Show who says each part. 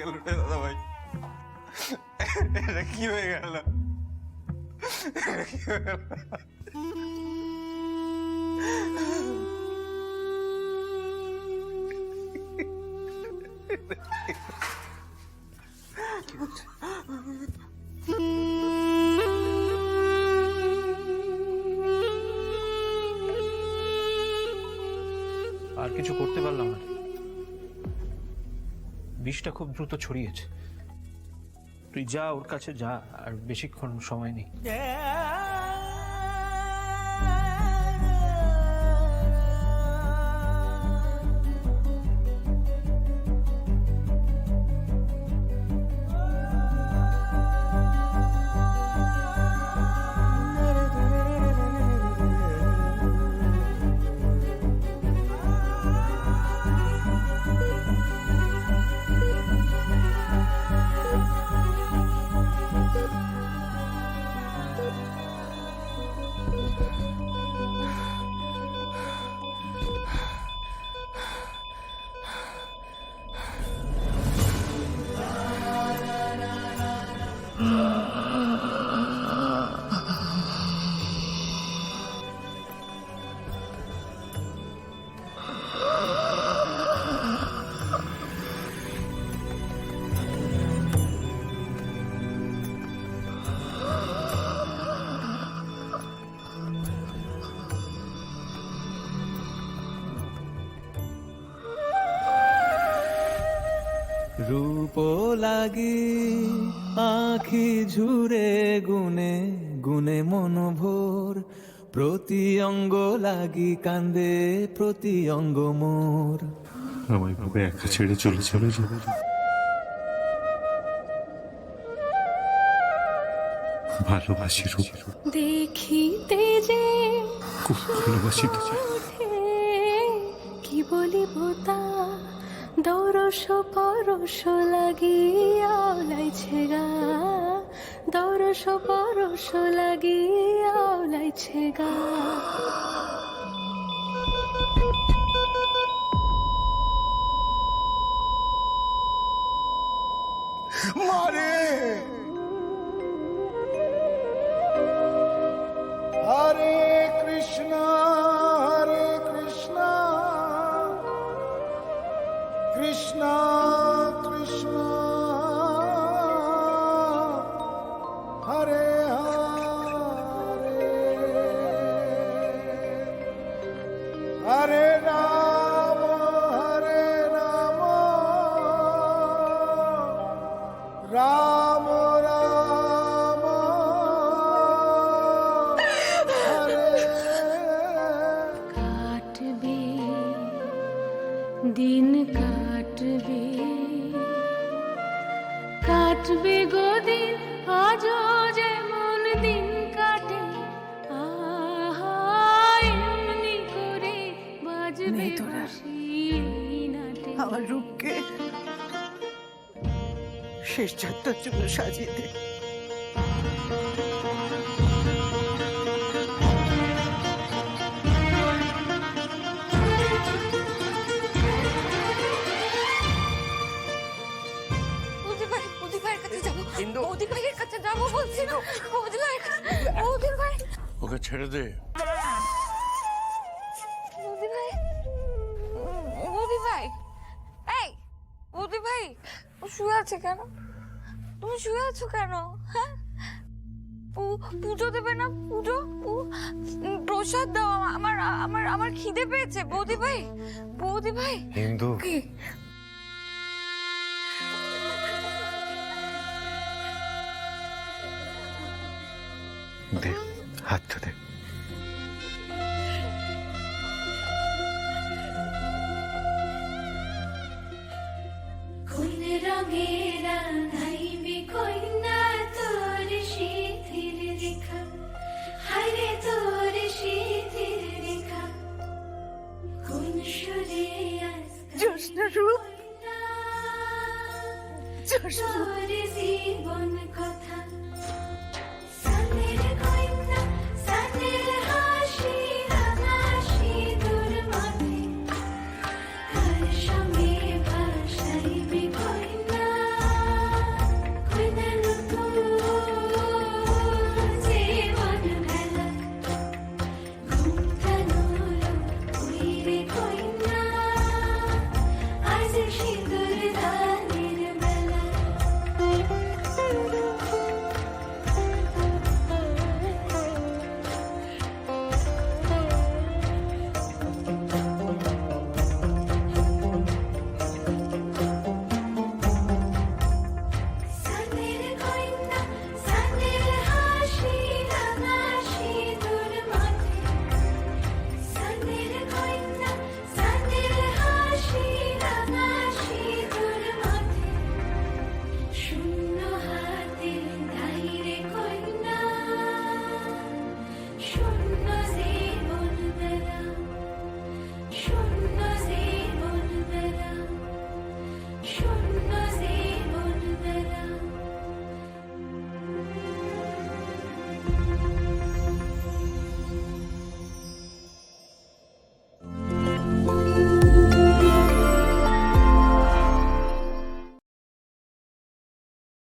Speaker 1: গেল রে দাদা ভাই, এটা কি হয়ে গেল? এটা কি হয়ে গেল?
Speaker 2: আর কিছু করতে পারলাম না, বিষটা খুব দ্রুত ছড়িয়েছে। তুই যা, ওর কাছে যা, আর বেশিক্ষণ সময় নেই।
Speaker 3: রূপ লাগি আখি ঝুরে গুনে গুনে মনোভোর, প্রতি অঙ্গ লাগি কান্দে প্রতি অঙ্গ মোর।
Speaker 4: আমায় ভাবে একা ছেড়ে চলে চলে যাবে, ভালোবাসি রূপ,
Speaker 5: দেখিতে যে
Speaker 4: খুব ভালোবাসি তো।
Speaker 5: কি বলিব তা, দরস পরশ লাগিয়া লাইছে গা, দরস পরশ লাগিয়া লাইছে গা।
Speaker 1: মারে হরে কৃষ্ণ কৃষ্ণ কৃষ্ণ হরে হরে, হরে রাম রাম রাম হরে।
Speaker 5: কাটবে দিন কাটবে, কাটবে গো দিন আজও যেমন দিন কাটে, আহা এমনি করে বাজবে বাঁশি এই নাটে।
Speaker 6: আমার রূপকে শেষ যাত্রার জন্য সাজিয়ে দে।
Speaker 5: ভাইয়ের কাছে যাবো বলছি না, ভাই
Speaker 4: ওকে ছেড়ে দে।
Speaker 5: ভাই, এই ভাই, ও শুয়ে আছে কেন? তুমি শুয়ে আছো কেন? হ্যাঁ, পুজো দেবে না? পুজো, প্রসাদ দাও, আমার আমার আমার খিদে পেয়েছে। বৌদি ভাই
Speaker 1: হিন্দু,
Speaker 5: কি?
Speaker 1: দে হাতটা দে।
Speaker 5: কোন রঙে রাঙাইবি কইনা তোর শিথির রেখা, হায়রে তোর শিথির রেখা, কোন সুরে
Speaker 6: জ্যোৎস্না রূপ,
Speaker 5: তোর জীবন কথা, সানের কইনা সানের হাসি হাসি তোর মাঝে, কার সঙ্গে ভাষাইবি কইনা
Speaker 7: শূন্য